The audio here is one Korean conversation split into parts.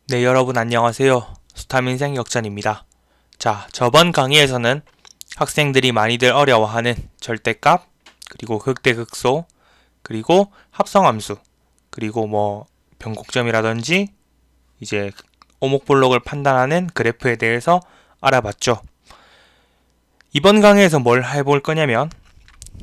네, 여러분 안녕하세요. 수탐인생 역전입니다. 자, 저번 강의에서는 학생들이 많이들 어려워하는 절대값, 그리고 극대극소, 그리고 합성함수, 그리고 변곡점이라든지 이제 오목볼록을 판단하는 그래프에 대해서 알아봤죠. 이번 강의에서 뭘 해볼 거냐면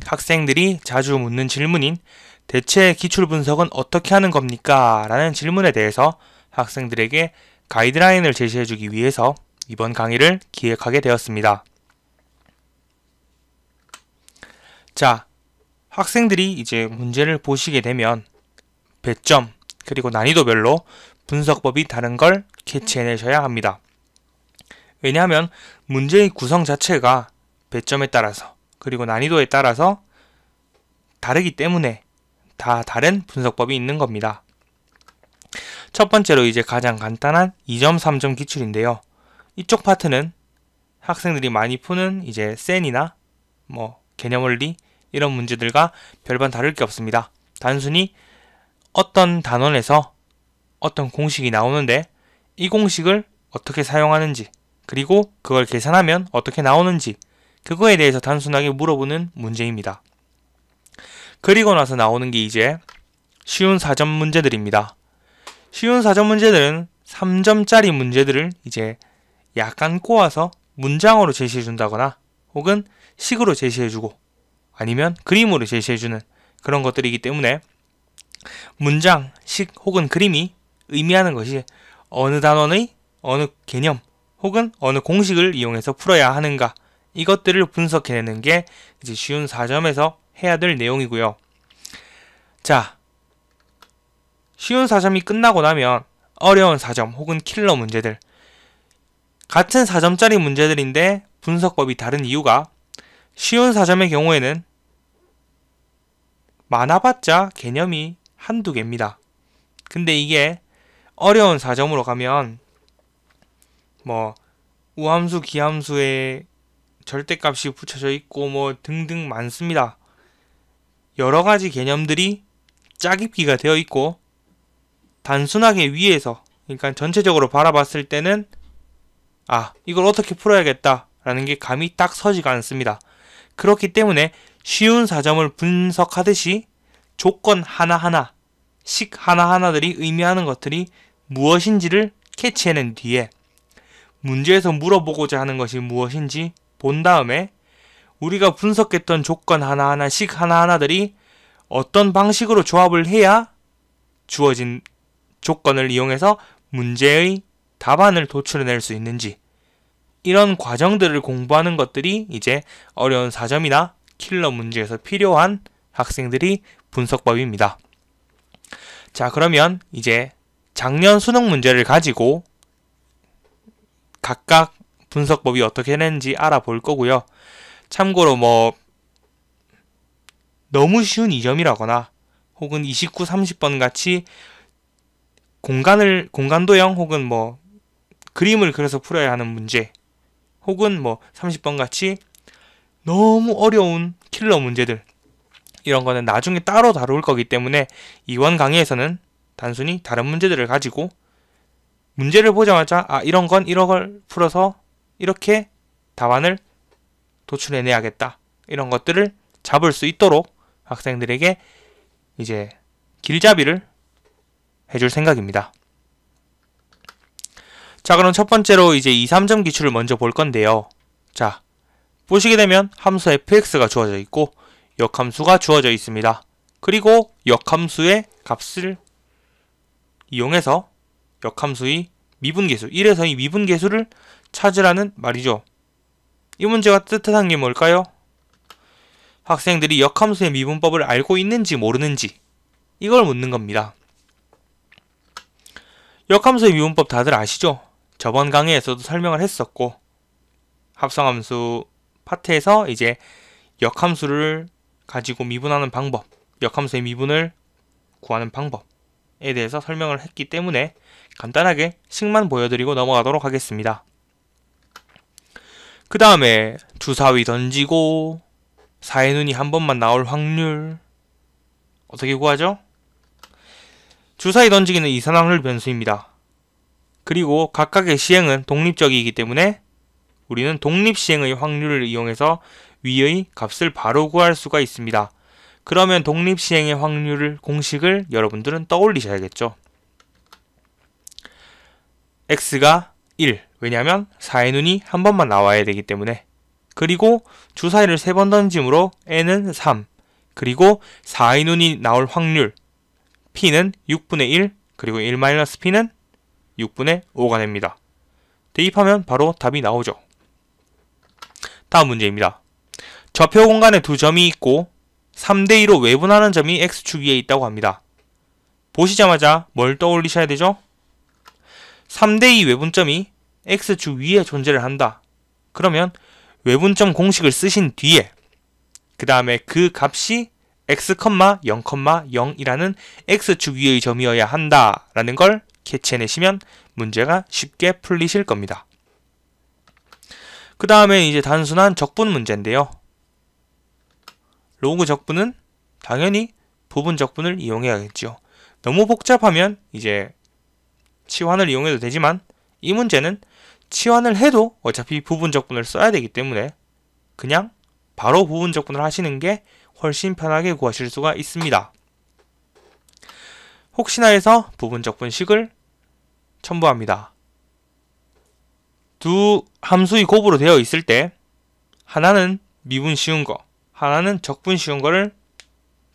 학생들이 자주 묻는 질문인 대체 기출분석은 어떻게 하는 겁니까? 라는 질문에 대해서 학생들에게 가이드라인을 제시해주기 위해서 이번 강의를 기획하게 되었습니다. 자, 학생들이 이제 문제를 보시게 되면 배점, 그리고 난이도별로 분석법이 다른 걸 캐치해내셔야 합니다. 왜냐하면 문제의 구성 자체가 배점에 따라서 그리고 난이도에 따라서 다르기 때문에 다 다른 분석법이 있는 겁니다. 첫 번째로 이제 가장 간단한 2점, 3점 기출인데요. 이쪽 파트는 학생들이 많이 푸는 이제 센이나 개념원리 이런 문제들과 별반 다를 게 없습니다. 단순히 어떤 단원에서 어떤 공식이 나오는데 이 공식을 어떻게 사용하는지 그리고 그걸 계산하면 어떻게 나오는지 그거에 대해서 단순하게 물어보는 문제입니다. 그리고 나서 나오는 게 이제 쉬운 4점 문제들입니다. 쉬운 4점 문제들은 3점짜리 문제들을 이제 약간 꼬아서 문장으로 제시해준다거나 혹은 식으로 제시해주고 아니면 그림으로 제시해주는 그런 것들이기 때문에 문장, 식 혹은 그림이 의미하는 것이 어느 단원의 어느 개념 혹은 어느 공식을 이용해서 풀어야 하는가 이것들을 분석해내는 게 이제 쉬운 4점에서 해야 될 내용이고요. 자, 쉬운 4점이 끝나고 나면 어려운 4점 혹은 킬러 문제들 같은 4점짜리 문제들인데 분석법이 다른 이유가 쉬운 4점의 경우에는 많아봤자 개념이 한두 개입니다. 근데 이게 어려운 4점으로 가면 우함수, 기함수에 절대값이 붙여져 있고 등등 많습니다. 여러가지 개념들이 짜깁기가 되어 있고 단순하게 위에서 그러니까 전체적으로 바라봤을 때는 이걸 어떻게 풀어야겠다 라는 게 감이 딱 서지가 않습니다. 그렇기 때문에 쉬운 4점을 분석하듯이 조건 하나하나, 식 하나하나들이 의미하는 것들이 무엇인지를 캐치해낸 뒤에 문제에서 물어보고자 하는 것이 무엇인지 본 다음에 우리가 분석했던 조건 하나하나, 식 하나하나들이 어떤 방식으로 조합을 해야 주어진 조건을 이용해서 문제의 답안을 도출해낼 수 있는지 이런 과정들을 공부하는 것들이 이제 어려운 4점이나 킬러 문제에서 필요한 학생들이 분석법입니다. 자, 그러면 이제 작년 수능 문제를 가지고 각각 분석법이 어떻게 되는지 알아볼 거고요. 참고로 너무 쉬운 2점이라거나 혹은 29, 30번 같이 공간도형 혹은 그림을 그려서 풀어야 하는 문제 혹은 30번 같이 너무 어려운 킬러 문제들 이런 거는 나중에 따로 다룰 거기 때문에 이번 강의에서는 단순히 다른 문제들을 가지고 문제를 보자마자 이런 건 이런 걸 풀어서 이렇게 답안을 도출해내야겠다 이런 것들을 잡을 수 있도록 학생들에게 이제 길잡이를 해줄 생각입니다. 자, 그럼 첫 번째로 이제 2, 3점 기출을 먼저 볼 건데요. 자, 보시게 되면 함수 fx가 주어져 있고 역함수가 주어져 있습니다. 그리고 역함수의 값을 이용해서 역함수의 미분계수, 1에서 이 미분계수를 찾으라는 말이죠. 이 문제가 뜻하는 게 뭘까요? 학생들이 역함수의 미분법을 알고 있는지 모르는지 이걸 묻는 겁니다. 역함수의 미분법 다들 아시죠? 저번 강의에서도 설명을 했었고 합성함수 파트에서 이제 역함수를 가지고 미분하는 방법, 역함수의 미분을 구하는 방법에 대해서 설명을 했기 때문에 간단하게 식만 보여드리고 넘어가도록 하겠습니다. 그 다음에 주사위 던지고 사의 눈이 한 번만 나올 확률 어떻게 구하죠? 주사위 던지기는 이산확률 변수입니다. 그리고 각각의 시행은 독립적이기 때문에 우리는 독립시행의 확률을 이용해서 위의 값을 바로 구할 수가 있습니다. 그러면 독립시행의 확률 공식을 여러분들은 떠올리셔야겠죠. x가 1, 왜냐하면 4의 눈이 한 번만 나와야 되기 때문에, 그리고 주사위를 3번 던짐으로 n은 3, 그리고 4의 눈이 나올 확률 p는 6분의 1, 그리고 1-p는 6분의 5가 됩니다. 대입하면 바로 답이 나오죠. 다음 문제입니다. 좌표 공간에 두 점이 있고 3대2로 외분하는 점이 x축 위에 있다고 합니다. 보시자마자 뭘 떠올리셔야 되죠? 3대2 외분점이 x축 위에 존재를 한다. 그러면 외분점 공식을 쓰신 뒤에 그 다음에 그 값이 x, 0,0이라는 x축 위의 점이어야 한다라는 걸 캐치해내시면 문제가 쉽게 풀리실 겁니다. 그 다음에 이제 단순한 적분 문제인데요. 로그 적분은 당연히 부분 적분을 이용해야겠죠. 너무 복잡하면 이제 치환을 이용해도 되지만 이 문제는 치환을 해도 어차피 부분 적분을 써야 되기 때문에 그냥 바로 부분 적분을 하시는 게 훨씬 편하게 구하실 수가 있습니다. 혹시나 해서 부분 적분식을 첨부합니다. 두 함수의 곱으로 되어 있을 때 하나는 미분 쉬운 거, 하나는 적분 쉬운 거를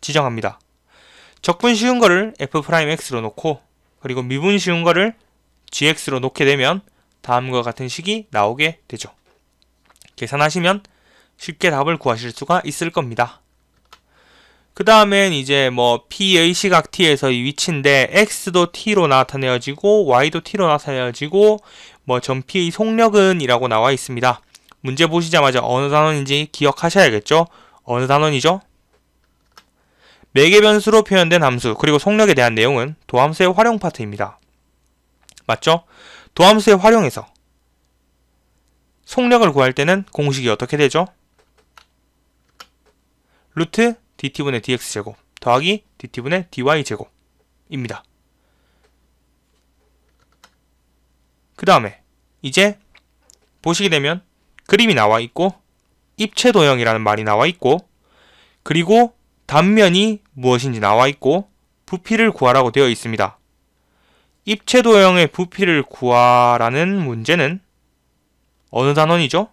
지정합니다. 적분 쉬운 거를 f'x로 놓고 그리고 미분 쉬운 거를 gx로 놓게 되면 다음과 같은 식이 나오게 되죠. 계산하시면 쉽게 답을 구하실 수가 있을 겁니다. 그 다음엔 이제 p의 시각 t에서 이 위치인데 x도 t로 나타내어지고 y도 t로 나타내어지고 점 p의 속력은 이라고 나와 있습니다. 문제 보시자마자 어느 단원인지 기억하셔야겠죠? 어느 단원이죠? 매개 변수로 표현된 함수 그리고 속력에 대한 내용은 도함수의 활용 파트입니다. 맞죠? 도함수의 활용에서 속력을 구할 때는 공식이 어떻게 되죠? 루트 dt분의 dx제곱 더하기 dt분의 dy제곱입니다. 그 다음에 이제 보시게 되면 그림이 나와 있고 입체도형이라는 말이 나와 있고 그리고 단면이 무엇인지 나와 있고 부피를 구하라고 되어 있습니다. 입체도형의 부피를 구하라는 문제는 어느 단원이죠?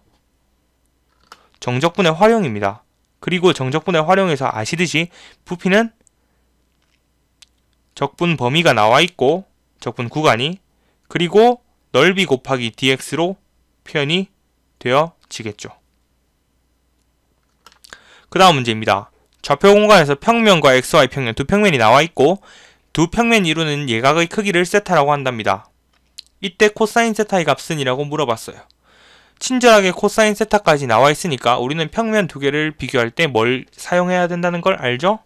정적분의 활용입니다. 그리고 정적분의 활용에서 아시듯이 부피는 적분 범위가 나와 있고 적분 구간이 그리고 넓이 곱하기 dx로 표현이 되어지겠죠. 그 다음 문제입니다. 좌표 공간에서 평면과 xy 평면 두 평면이 나와 있고 두 평면이 이루는 예각의 크기를 세타라고 한답니다. 이때 코사인 세타의 값은 이라고 물어봤어요. 친절하게 코사인 세타까지 나와 있으니까 우리는 평면 두 개를 비교할 때 뭘 사용해야 된다는 걸 알죠?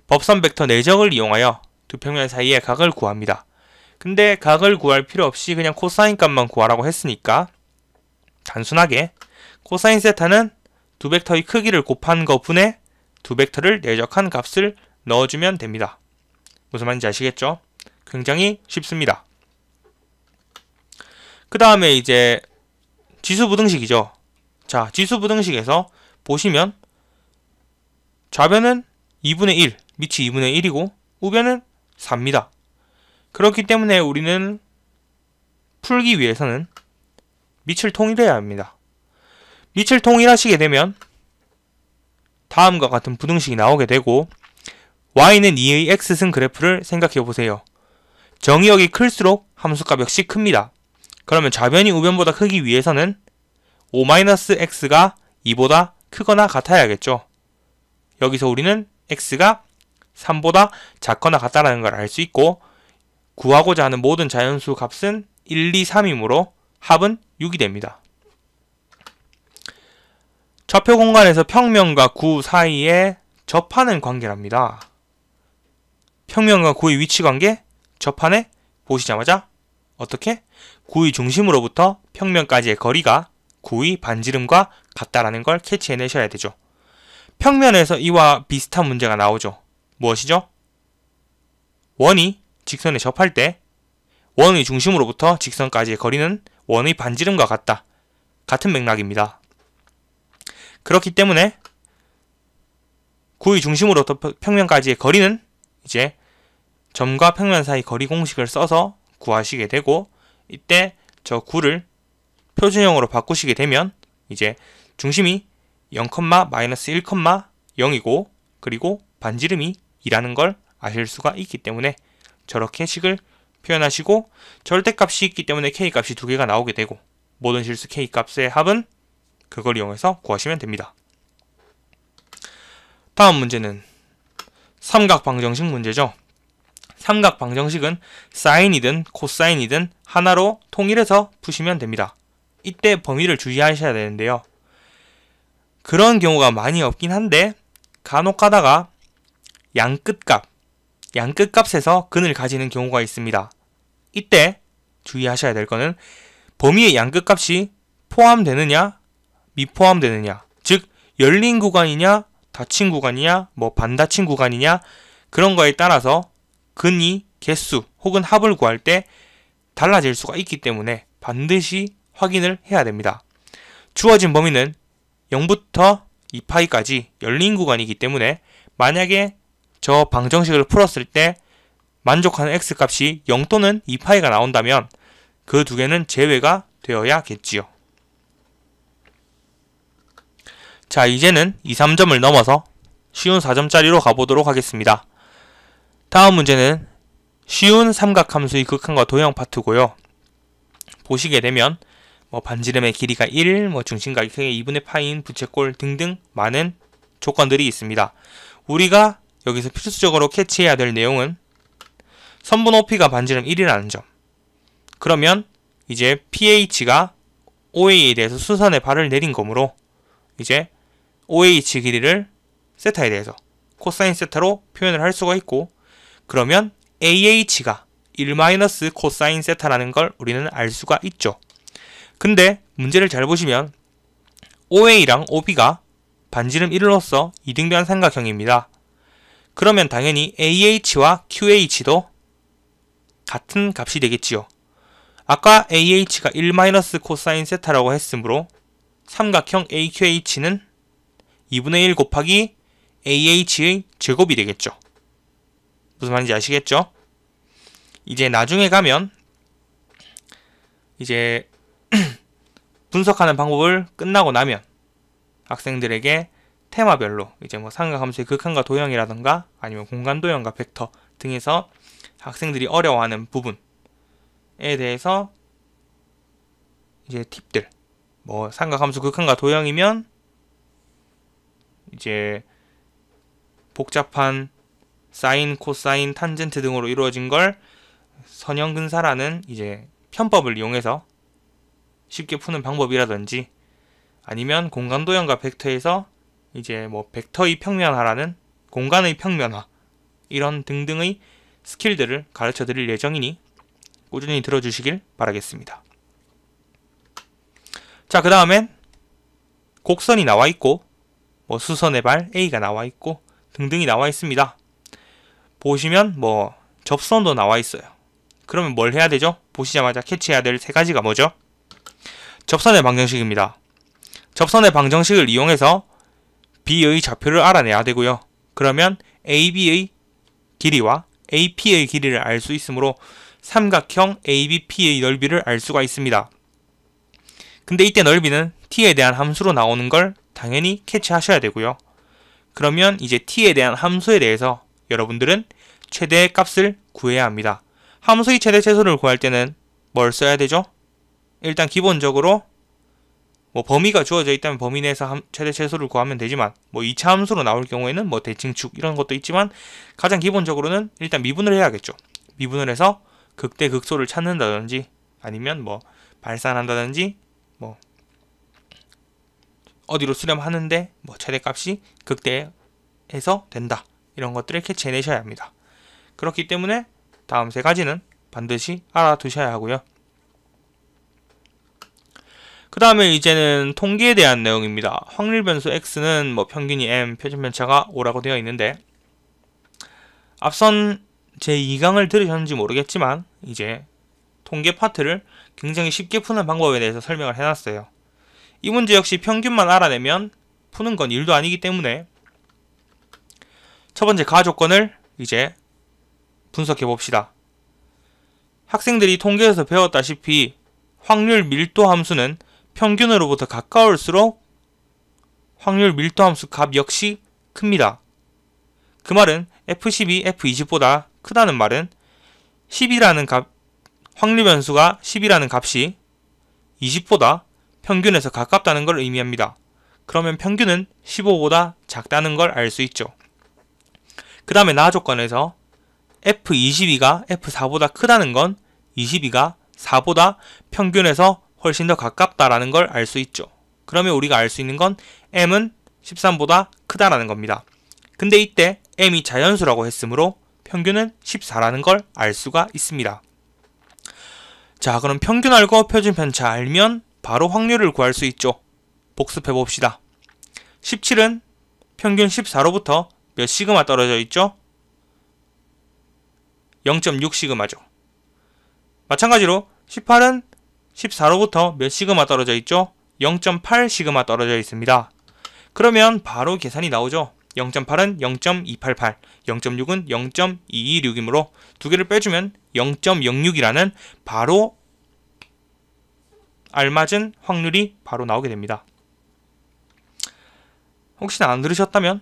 법선 벡터 내적을 이용하여 두 평면 사이의 각을 구합니다. 근데 각을 구할 필요 없이 그냥 코사인 값만 구하라고 했으니까 단순하게 코사인 세타는 두 벡터의 크기를 곱한 거 분에 두 벡터를 내적한 값을 넣어주면 됩니다. 무슨 말인지 아시겠죠? 굉장히 쉽습니다. 그 다음에 이제 지수부등식이죠. 자, 지수부등식에서 보시면 좌변은 2분의 1, 밑이 2분의 1이고 우변은 4입니다. 그렇기 때문에 우리는 풀기 위해서는 밑을 통일해야 합니다. 밑을 통일하시게 되면 다음과 같은 부등식이 나오게 되고 y는 2의 x승 그래프를 생각해 보세요. 정의역이 클수록 함수값 역시 큽니다. 그러면 좌변이 우변보다 크기 위해서는 5-x가 2보다 크거나 같아야겠죠. 여기서 우리는 x가 3보다 작거나 같다는 걸 알 수 있고 구하고자 하는 모든 자연수 값은 1, 2, 3이므로 합은 6이 됩니다. 좌표 공간에서 평면과 구 사이에 접하는 관계랍니다. 평면과 구의 위치 관계, 접하네 보시자마자 어떻게? 구의 중심으로부터 평면까지의 거리가 구의 반지름과 같다라는 걸 캐치해내셔야 되죠. 평면에서 이와 비슷한 문제가 나오죠. 무엇이죠? 원이 직선에 접할 때 원의 중심으로부터 직선까지의 거리는 원의 반지름과 같다. 같은 맥락입니다. 그렇기 때문에 구의 중심으로부터 평면까지의 거리는 이제 점과 평면 사이 거리 공식을 써서 구하시게 되고, 이때 저 구를 표준형으로 바꾸시게 되면 이제 중심이 0,-1,0이고 그리고 반지름이 2라는 걸 아실 수가 있기 때문에 저렇게 식을 표현하시고, 절대값이 있기 때문에 K값이 두 개가 나오게 되고, 모든 실수 K값의 합은 그걸 이용해서 구하시면 됩니다. 다음 문제는 삼각방정식 문제죠. 삼각방정식은 사인이든 코사인이든 하나로 통일해서 푸시면 됩니다. 이때 범위를 주의하셔야 되는데요. 그런 경우가 많이 없긴 한데 간혹 가다가 양끝값에서 근을 가지는 경우가 있습니다. 이때 주의하셔야 될 거는 범위의 양끝값이 포함되느냐 미포함되느냐, 즉 열린 구간이냐 닫힌 구간이냐 반닫힌 구간이냐, 그런 거에 따라서 근이 개수 혹은 합을 구할 때 달라질 수가 있기 때문에 반드시 확인을 해야 됩니다. 주어진 범위는 0부터 2파이까지 열린 구간이기 때문에 만약에 저 방정식을 풀었을 때 만족하는 x값이 0 또는 2파이가 나온다면 그 두 개는 제외가 되어야겠지요. 자, 이제는 2, 3점을 넘어서 쉬운 4점짜리로 가보도록 하겠습니다. 다음 문제는 쉬운 삼각함수의 극한과 도형 파트고요. 보시게 되면 반지름의 길이가 1, 중심각이 크게 2분의 파인 부채꼴 등등 많은 조건들이 있습니다. 우리가 여기서 필수적으로 캐치해야 될 내용은 선분 OP가 반지름 1이라는 점. 그러면 이제 pH가 OA에 대해서 순선의 발을 내린 거므로 이제 OH 길이를 세타에 대해서 코사인 세타로 표현을 할 수가 있고, 그러면 AH가 1 코사인 세타라는 걸 우리는 알 수가 있죠. 근데 문제를 잘 보시면 OA랑 OB가 반지름 1로서 이등변 삼각형입니다. 그러면 당연히 AH와 QH도 같은 값이 되겠지요. 아까 AH가 1 코사인 세타라고 했으므로 삼각형 AQH는 2분의 1 곱하기 AH의 제곱이 되겠죠. 무슨 말인지 아시겠죠? 이제 나중에 가면 이제 분석하는 방법을 끝나고 나면 학생들에게 테마별로 이제 삼각함수의 극한과 도형이라던가 아니면 공간 도형과 벡터 등에서 학생들이 어려워하는 부분에 대해서 이제 팁들, 삼각함수 극한과 도형이면 이제 복잡한 사인, 코사인, 탄젠트 등으로 이루어진 걸 선형근사라는 이제 편법을 이용해서 쉽게 푸는 방법이라든지, 아니면 공간도형과 벡터에서 이제 벡터의 평면화라는 공간의 평면화, 이런 등등의 스킬들을 가르쳐 드릴 예정이니 꾸준히 들어주시길 바라겠습니다. 자, 그 다음엔 곡선이 나와 있고 수선의 발 A가 나와 있고 등등이 나와 있습니다. 보시면 접선도 나와 있어요. 그러면 뭘 해야 되죠? 보시자마자 캐치해야 될 세 가지가 뭐죠? 접선의 방정식입니다. 접선의 방정식을 이용해서 B의 좌표를 알아내야 되고요. 그러면 AB의 길이와 AP의 길이를 알 수 있으므로 삼각형 ABP의 넓이를 알 수가 있습니다. 근데 이때 넓이는 T에 대한 함수로 나오는 걸 당연히 캐치하셔야 되고요. 그러면 이제 T에 대한 함수에 대해서 여러분들은 최대의 값을 구해야 합니다. 함수의 최대 최소를 구할 때는 뭘 써야 되죠? 일단 기본적으로 범위가 주어져 있다면 범위 내에서 최대 최소를 구하면 되지만 2차 함수로 나올 경우에는 대칭축 이런 것도 있지만 가장 기본적으로는 일단 미분을 해야겠죠. 미분을 해서 극대 극소를 찾는다든지 아니면 발산한다든지 어디로 수렴하는데 최대값이 극대해서 된다, 이런 것들을 캐치해내셔야 합니다. 그렇기 때문에 다음 세 가지는 반드시 알아두셔야 하고요. 그 다음에 이제는 통계에 대한 내용입니다. 확률 변수 x는 평균이 m, 표준 편차가 5라고 되어 있는데, 앞선 제 2강을 들으셨는지 모르겠지만 이제 통계 파트를 굉장히 쉽게 푸는 방법에 대해서 설명을 해놨어요. 이 문제 역시 평균만 알아내면 푸는 건 일도 아니기 때문에 첫 번째 가조건을 이제 분석해 봅시다. 학생들이 통계에서 배웠다시피 확률 밀도 함수는 평균으로부터 가까울수록 확률 밀도 함수 값 역시 큽니다. 그 말은 F12, F20보다 크다는 말은 10이라는 값, 확률 변수가 10이라는 값이 20보다 평균에서 가깝다는 걸 의미합니다. 그러면 평균은 15보다 작다는 걸 알 수 있죠. 그 다음에 나 조건에서 F22가 F4보다 크다는 건 22가 4보다 평균에서 훨씬 더 가깝다라는 걸 알 수 있죠. 그러면 우리가 알 수 있는 건 M은 13보다 크다라는 겁니다. 근데 이때 M이 자연수라고 했으므로 평균은 14라는 걸 알 수가 있습니다. 자, 그럼 평균 알고 표준 편차 알면 바로 확률을 구할 수 있죠. 복습해 봅시다. 17은 평균 14로부터 몇 시그마 떨어져 있죠? 0.6 시그마죠. 마찬가지로 18은 14로부터 몇 시그마 떨어져 있죠? 0.8 시그마 떨어져 있습니다. 그러면 바로 계산이 나오죠. 0.8은 0.288, 0.6은 0.226이므로 두 개를 빼주면 0.06이라는 바로 알맞은 확률이 바로 나오게 됩니다. 혹시나 안 들으셨다면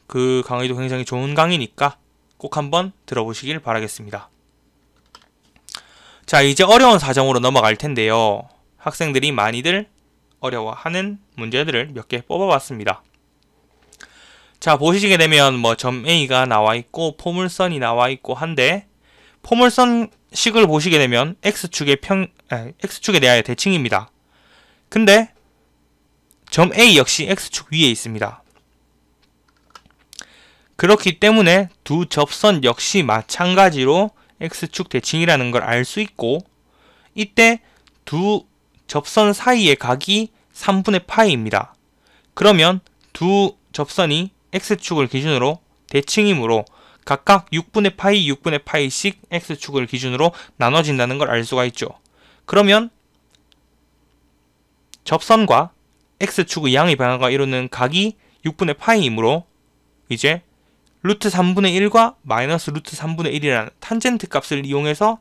그 강의도 굉장히 좋은 강의니까 꼭 한번 들어보시길 바라겠습니다. 자, 이제 어려운 사정으로 넘어갈 텐데요. 학생들이 많이들 어려워하는 문제들을 몇 개 뽑아봤습니다. 자, 보시게 되면 뭐 점 A가 나와 있고 포물선이 나와 있고 한데 포물선식을 보시게 되면 X축에 대하여 대칭입니다. 근데 점 A 역시 X축 위에 있습니다. 그렇기 때문에 두 접선 역시 마찬가지로 X축 대칭이라는 걸 알 수 있고 이때 두 접선 사이의 각이 3분의 파이입니다. 그러면 두 접선이 X축을 기준으로 대칭이므로 각각 6분의 파이, 6분의 파이씩 X축을 기준으로 나눠진다는 걸 알 수가 있죠. 그러면 접선과 X축의 양의 방향과 이루는 각이 6분의 파이이므로 이제 루트 3분의 1과 마이너스 루트 3분의 1이라는 탄젠트 값을 이용해서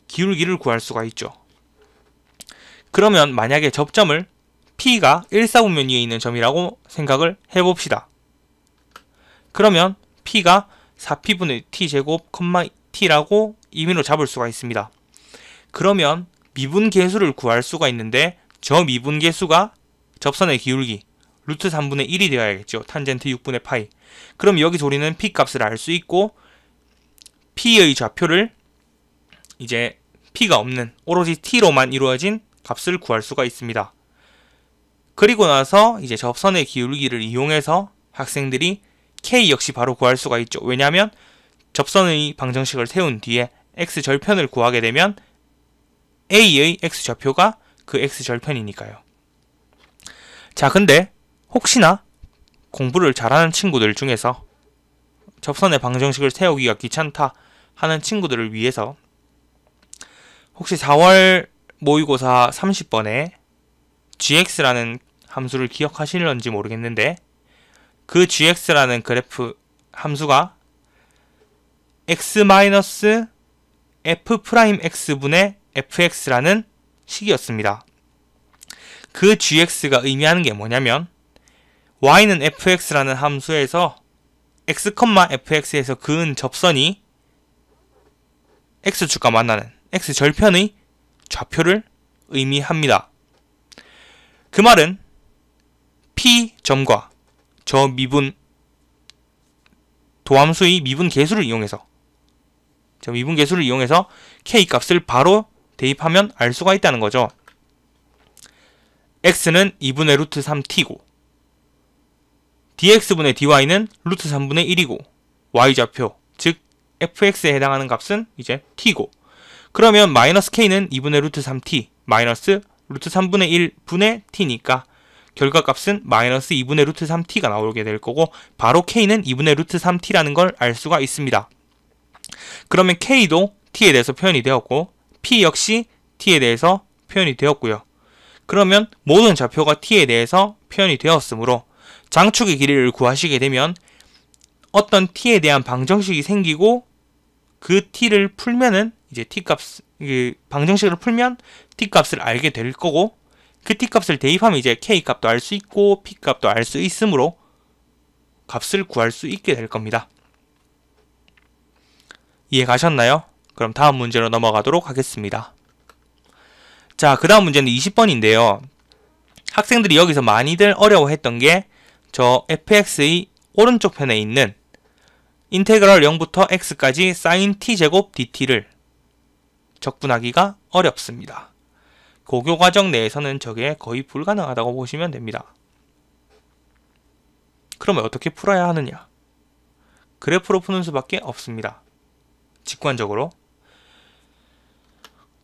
기울기를 구할 수가 있죠. 그러면 만약에 접점을 P가 1사분면 위에 있는 점이라고 생각을 해봅시다. 그러면 P가 4P분의 T제곱, T라고 임의로 잡을 수가 있습니다. 그러면 미분계수를 구할 수가 있는데 저 미분계수가 접선의 기울기 루트 3분의 1이 되어야겠죠. 탄젠트 6분의 파이. 그럼 여기서 우리는 P 값을 알 수 있고 P의 좌표를 이제 P가 없는 오로지 T로만 이루어진 값을 구할 수가 있습니다. 그리고 나서 이제 접선의 기울기를 이용해서 학생들이 K 역시 바로 구할 수가 있죠. 왜냐하면 접선의 방정식을 세운 뒤에 X절편을 구하게 되면 A의 X좌표가 그 X절편이니까요. 자, 근데 혹시나 공부를 잘하는 친구들 중에서 접선의 방정식을 세우기가 귀찮다 하는 친구들을 위해서 혹시 4월 모의고사 30번에 gx라는 함수를 기억하실런지 모르겠는데 그 gx라는 그래프 함수가 x-f'x분의 fx라는 식이었습니다. 그 gx가 의미하는 게 뭐냐면 y는 fx라는 함수에서 x,fx에서 그은 접선이 x축과 만나는 x절편의 좌표를 의미합니다. 그 말은 P점과 저 미분 도함수의 미분계수를 이용해서 K값을 바로 대입하면 알 수가 있다는 거죠. X는 2분의 루트 3T고 dx분의 dy는 루트 3분의 1이고 y좌표 즉 fx에 해당하는 값은 이제 t고 그러면 마이너스 k는 2분의 루트 3t 마이너스 루트 3분의 1분의 t니까 결과값은 마이너스 2분의 루트 3t가 나오게 될 거고 바로 k는 2분의 루트 3t라는 걸 알 수가 있습니다. 그러면 k도 t에 대해서 표현이 되었고 p 역시 t에 대해서 표현이 되었고요. 그러면 모든 좌표가 t에 대해서 표현이 되었으므로 장축의 길이를 구하시게 되면 어떤 t에 대한 방정식이 생기고 그 t를 풀면은 이제 t값, 방정식을 풀면 t값을 알게 될 거고, 그 t값을 대입하면 이제 k값도 알 수 있고 p값도 알 수 있으므로 값을 구할 수 있게 될 겁니다. 이해 가셨나요? 그럼 다음 문제로 넘어가도록 하겠습니다. 자, 그 다음 문제는 20번인데요. 학생들이 여기서 많이들 어려워했던 게 저 fx의 오른쪽 편에 있는 인테그럴 0부터 x까지 sin t제곱 dt를 적분하기가 어렵습니다. 고교 과정 내에서는 저게 거의 불가능하다고 보시면 됩니다. 그러면 어떻게 풀어야 하느냐? 그래프로 푸는 수밖에 없습니다. 직관적으로.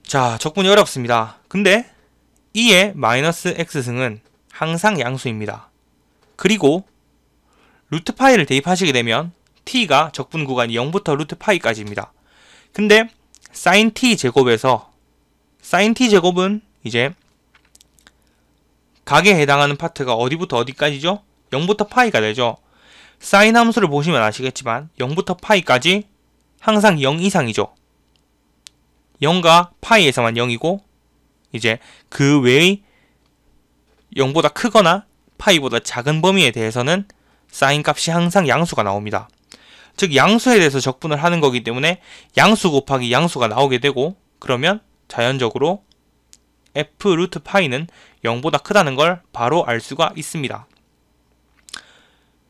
자, 적분이 어렵습니다. 근데 2의 마이너스 x승은 항상 양수입니다. 그리고 루트 파이를 대입하시게 되면 t가 적분 구간이 0부터 루트 파이까지입니다. 근데 sin t 제곱에서 sin t 제곱은 이제 각에 해당하는 파트가 어디부터 어디까지죠? 0부터 파이가 되죠. sin 함수를 보시면 아시겠지만 0부터 파이까지 항상 0 이상이죠. 0과 파이에서만 0이고 이제 그 외의 0보다 크거나 파이보다 작은 범위에 대해서는 sin 값이 항상 양수가 나옵니다. 즉 양수에 대해서 적분을 하는 거기 때문에 양수 곱하기 양수가 나오게 되고, 그러면 자연적으로 f 루트 파이는 0보다 크다는 걸 바로 알 수가 있습니다.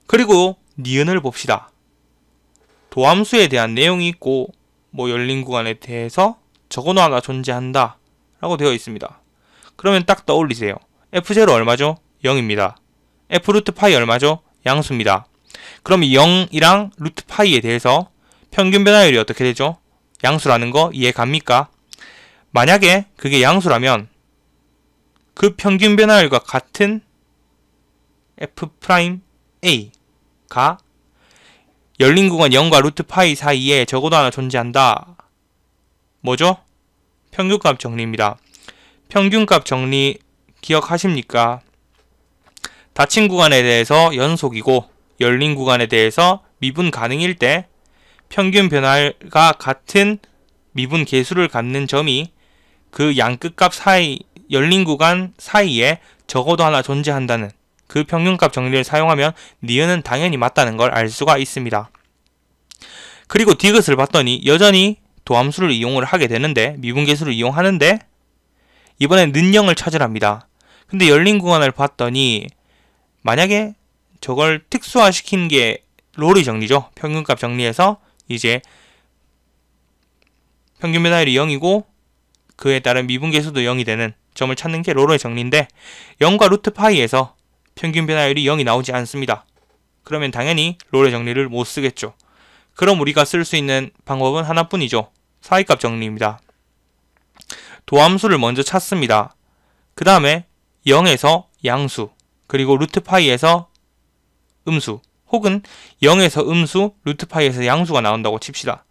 그리고 니은을 봅시다. 도함수에 대한 내용이 있고 열린 구간에 대해서 적어놓아가 존재한다 라고 되어 있습니다. 그러면 딱 떠올리세요. f0 얼마죠? 0입니다. f 루트 파이 얼마죠? 양수입니다. 그럼 0이랑 루트 파이에 대해서 평균 변화율이 어떻게 되죠? 양수라는 거 이해 갑니까? 만약에 그게 양수라면 그 평균 변화율과 같은 f'A가 열린 구간 0과 루트 파이 사이에 적어도 하나 존재한다. 뭐죠? 평균값 정리입니다. 평균값 정리 기억하십니까? 닫힌 구간에 대해서 연속이고 열린 구간에 대해서 미분 가능일 때 평균 변화가 같은 미분 계수를 갖는 점이 그 양끝값 사이, 열린 구간 사이에 적어도 하나 존재한다는 그 평균값 정리를 사용하면 니은은 당연히 맞다는 걸 알 수가 있습니다. 그리고 디귿을 봤더니 여전히 도함수를 이용을 하게 되는데, 미분계수를 이용하는데 이번엔 는영을 찾으랍니다. 근데 열린 구간을 봤더니 만약에 저걸 특수화시킨 게 롤의 정리죠. 평균값 정리해서 이제 평균 변화율이 0이고 그에 따른 미분계수도 0이 되는 점을 찾는 게 롤의 정리인데, 0과 루트 파이에서 평균 변화율이 0이 나오지 않습니다. 그러면 당연히 롤의 정리를 못 쓰겠죠. 그럼 우리가 쓸 수 있는 방법은 하나뿐이죠. 사이값 정리입니다. 도함수를 먼저 찾습니다. 그 다음에 0에서 양수, 그리고 루트 파이에서 음수, 혹은 0에서 음수, 루트 파이에서 양수가 나온다고 칩시다.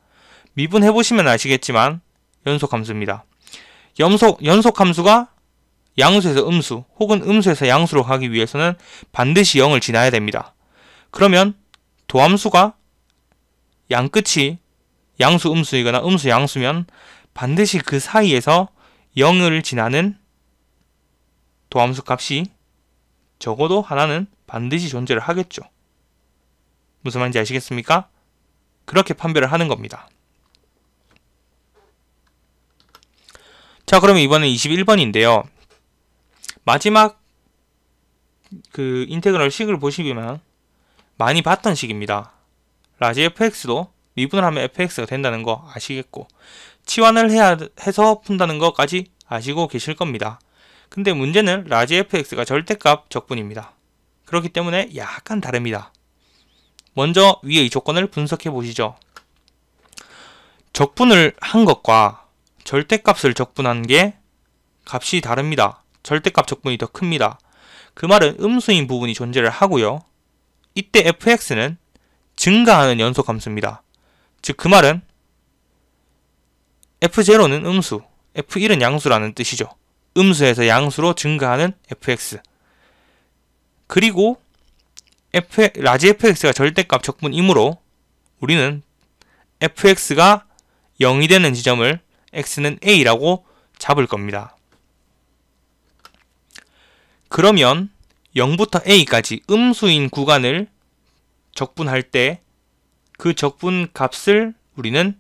미분해보시면 아시겠지만 연속함수입니다. 연속함수가 양수에서 음수, 혹은 음수에서 양수로 가기 위해서는 반드시 0을 지나야 됩니다. 그러면 도함수가 양끝이 양수 음수이거나 음수 양수면 반드시 그 사이에서 0을 지나는 도함수 값이 적어도 하나는 반드시 존재를 하겠죠. 무슨 말인지 아시겠습니까? 그렇게 판별을 하는 겁니다. 자, 그러면 이번엔 21번인데요. 마지막 그 인테그럴 식을 보시면 많이 봤던 식입니다. 라지 fx도 미분을 하면 fx가 된다는 거 아시겠고, 치환을 해서 푼다는 것까지 아시고 계실 겁니다. 근데 문제는 라지 fx가 절대값 적분입니다. 그렇기 때문에 약간 다릅니다. 먼저 위의 조건을 분석해 보시죠. 적분을 한 것과 절대값을 적분한 게 값이 다릅니다. 절대값 적분이 더 큽니다. 그 말은 음수인 부분이 존재를 하고요. 이때 fx는 증가하는 연속함수입니다. 즉 그 말은 f0는 음수, F1은 양수라는 뜻이죠. 음수에서 양수로 증가하는 fx. 그리고 라지 fx가 절대값 적분이므로 우리는 fx가 0이 되는 지점을 x는 a라고 잡을 겁니다. 그러면 0부터 a까지 음수인 구간을 적분할 때 그 적분 값을 우리는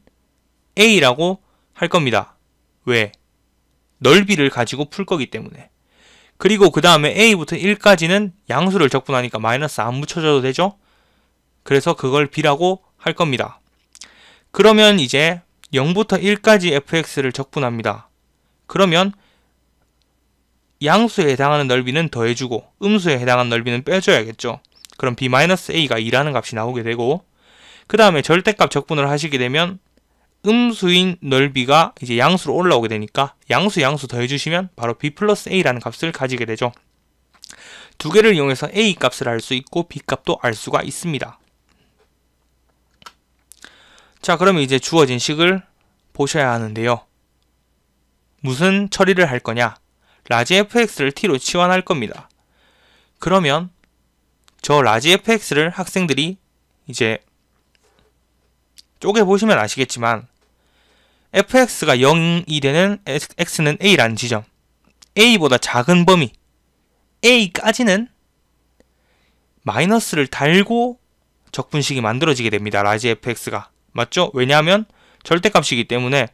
a라고 할 겁니다. 왜? 넓이를 가지고 풀 거기 때문에. 그리고 그 다음에 a부터 1까지는 양수를 적분하니까 마이너스 안 붙여줘도 되죠? 그래서 그걸 b라고 할 겁니다. 그러면 이제 0부터 1까지 fx를 적분합니다. 그러면 양수에 해당하는 넓이는 더해주고 음수에 해당하는 넓이는 빼줘야겠죠. 그럼 b-a가 2라는 값이 나오게 되고, 그 다음에 절대값 적분을 하시게 되면 음수인 넓이가 이제 양수로 올라오게 되니까 양수 더해주시면 바로 b 플러스 a라는 값을 가지게 되죠. 두 개를 이용해서 a 값을 알 수 있고 b 값도 알 수가 있습니다. 자, 그러면 이제 주어진 식을 보셔야 하는데요. 무슨 처리를 할 거냐? 라지 fx를 t로 치환할 겁니다. 그러면 저 라지 fx를 학생들이 이제 쪼개보시면 아시겠지만 fx가 0이 되는 x는 a라는 지점, a보다 작은 범위 a까지는 마이너스를 달고 적분식이 만들어지게 됩니다. 라지 fx가. 맞죠? 왜냐하면 절대값이기 때문에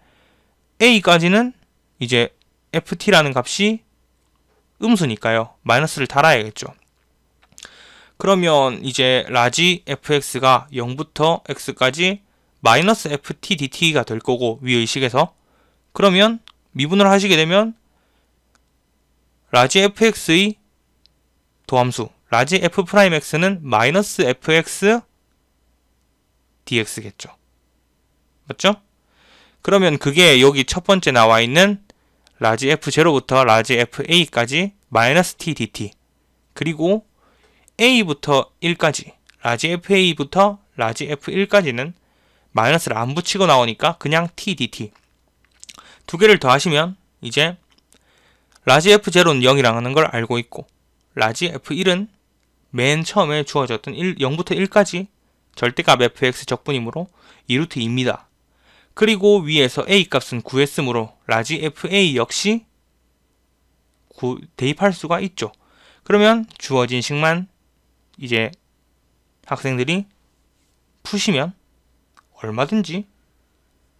a까지는 이제 ft라는 값이 음수니까요. 마이너스를 달아야겠죠. 그러면 이제 라지 fx가 0부터 x까지 마이너스 ft dt가 될 거고, 위의 식에서. 그러면 미분을 하시게 되면 라지 fx의 도함수 라지 f'x는 마이너스 fx dx겠죠. 맞죠? 그러면 그게 여기 첫 번째 나와 있는 라지 f0부터 라지 fa까지 마이너스 t dt, 그리고 a부터 1까지 라지 fa부터 라지 f1까지는 마이너스를 안 붙이고 나오니까 그냥 t dt. 두 개를 더하시면 이제 라지 f0는 0이라는 걸 알고 있고, 라지 f1은 맨 처음에 주어졌던 0부터 1까지 절대값 fx 적분이므로 2루트 2입니다. 그리고 위에서 a 값은 구했으므로 라지 fa 역시 대입할 수가 있죠. 그러면 주어진 식만 이제 학생들이 푸시면 얼마든지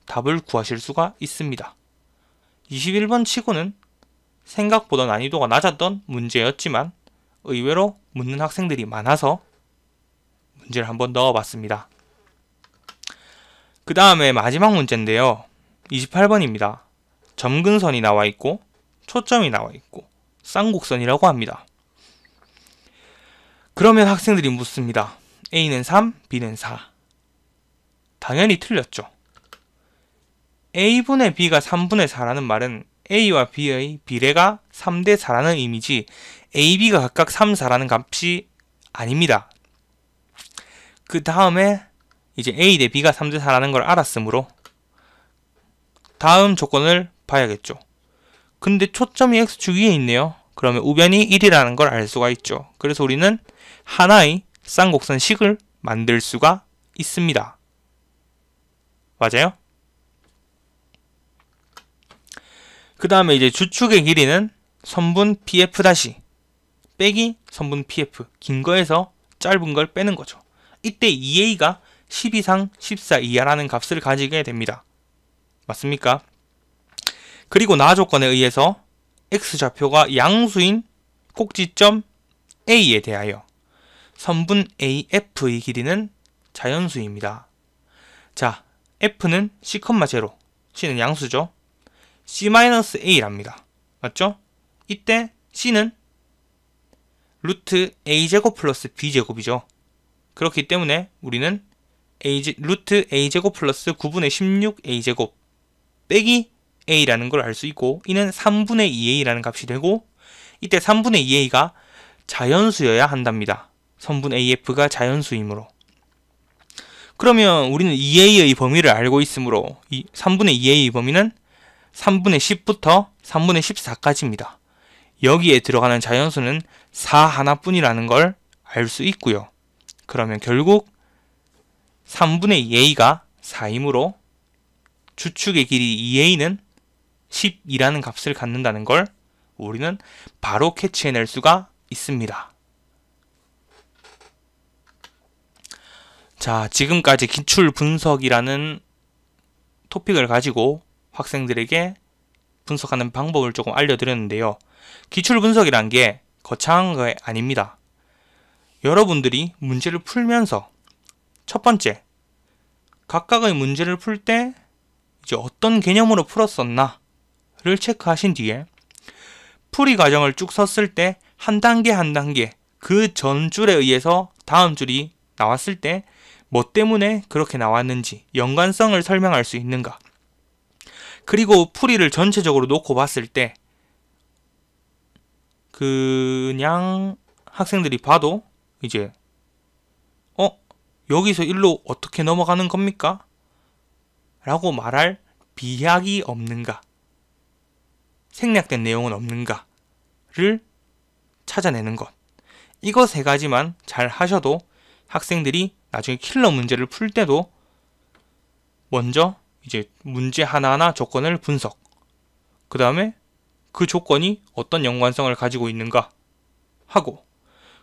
답을 구하실 수가 있습니다. 21번 치고는 생각보다 난이도가 낮았던 문제였지만 의외로 묻는 학생들이 많아서 문제를 한번 넣어봤습니다. 그 다음에 마지막 문제인데요. 28번입니다. 점근선이 나와 있고 초점이 나와 있고 쌍곡선이라고 합니다. 그러면 학생들이 묻습니다. A는 3, B는 4. 당연히 틀렸죠. A분의 B가 3분의 4라는 말은 A와 B의 비례가 3대 4라는 의미지 A, B가 각각 3, 4라는 값이 아닙니다. 그 다음에 이제 A 대 B가 3대 4라는 걸 알았으므로 다음 조건을 봐야겠죠. 근데 초점이 X축 위에 있네요. 그러면 우변이 1이라는 걸 알 수가 있죠. 그래서 우리는 하나의 쌍곡선 식을 만들 수가 있습니다. 맞아요? 그 다음에 이제 주축의 길이는 선분 PF- 빼기 선분 PF, 긴 거에서 짧은 걸 빼는 거죠. 이때 2A가 10 이상 14 이하라는 값을 가지게 됩니다. 맞습니까? 그리고 나 조건에 의해서 X좌표가 양수인 꼭지점 A에 대하여 선분 AF의 길이는 자연수입니다. 자, F는 C,0, C는 양수죠. C-A랍니다. 맞죠? 이때 C는 루트 A제곱 플러스 B제곱이죠. 그렇기 때문에 우리는 루트 A제곱 플러스 9분의 16A제곱 빼기 A라는 걸 알 수 있고, 이는 3분의 2A라는 값이 되고, 이때 3분의 2A가 자연수여야 한답니다. 선분 AF가 자연수이므로. 그러면 우리는 2A의 범위를 알고 있으므로 3분의 2A의 범위는 3분의 10부터 3분의 14까지입니다. 여기에 들어가는 자연수는 4 하나뿐이라는 걸 알 수 있고요. 그러면 결국 3분의 2a가 4이므로 주축의 길이 2a는 10이라는 값을 갖는다는 걸 우리는 바로 캐치해낼 수가 있습니다. 자, 지금까지 기출 분석이라는 토픽을 가지고 학생들에게 분석하는 방법을 조금 알려드렸는데요. 기출 분석이란 게 거창한 게 아닙니다. 여러분들이 문제를 풀면서 첫 번째, 각각의 문제를 풀 때 이제 어떤 개념으로 풀었었나를 체크하신 뒤에 풀이 과정을 쭉 썼을 때 한 단계 한 단계 그 전 줄에 의해서 다음 줄이 나왔을 때 뭐 때문에 그렇게 나왔는지 연관성을 설명할 수 있는가, 그리고 풀이를 전체적으로 놓고 봤을 때 그냥 학생들이 봐도 이제 여기서 일로 어떻게 넘어가는 겁니까? 라고 말할 비약이 없는가, 생략된 내용은 없는가를 찾아내는 것. 이거 세 가지만 잘 하셔도 학생들이 나중에 킬러 문제를 풀 때도 먼저 이제 문제 하나하나 조건을 분석, 그 다음에 그 조건이 어떤 연관성을 가지고 있는가 하고,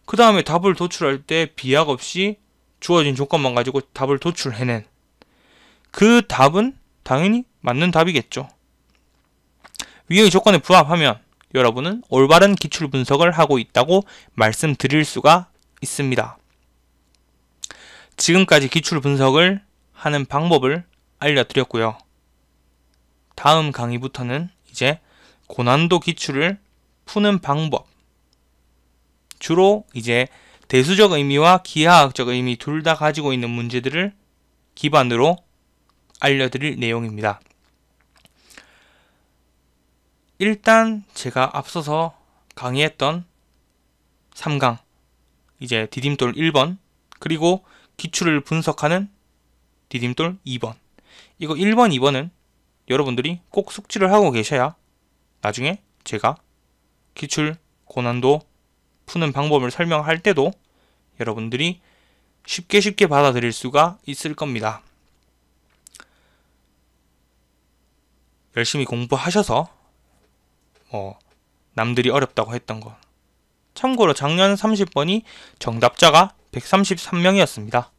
그 다음에 답을 도출할 때 비약 없이 주어진 조건만 가지고 답을 도출해낸 그 답은 당연히 맞는 답이겠죠. 위의 조건에 부합하면 여러분은 올바른 기출 분석을 하고 있다고 말씀드릴 수가 있습니다. 지금까지 기출 분석을 하는 방법을 알려드렸고요. 다음 강의부터는 이제 고난도 기출을 푸는 방법, 주로 이제 대수적 의미와 기하학적 의미 둘 다 가지고 있는 문제들을 기반으로 알려드릴 내용입니다. 일단 제가 앞서서 강의했던 3강, 이제 디딤돌 1번, 그리고 기출을 분석하는 디딤돌 2번, 이거 1번, 2번은 여러분들이 꼭 숙지를 하고 계셔야 나중에 제가 기출 고난도 푸는 방법을 설명할 때도 여러분들이 쉽게 받아들일 수가 있을 겁니다. 열심히 공부하셔서 남들이 어렵다고 했던 거, 참고로 작년 30번이 정답자가 133명이었습니다.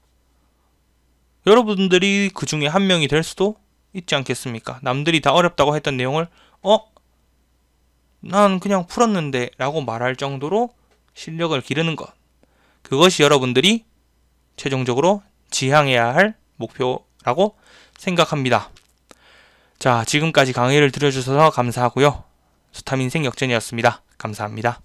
여러분들이 그 중에 한 명이 될 수도 있지 않겠습니까? 남들이 다 어렵다고 했던 내용을 난 그냥 풀었는데 라고 말할 정도로 실력을 기르는 것, 그것이 여러분들이 최종적으로 지향해야 할 목표라고 생각합니다. 자, 지금까지 강의를 들어주셔서 감사하고요. 수탐인생 역전이었습니다. 감사합니다.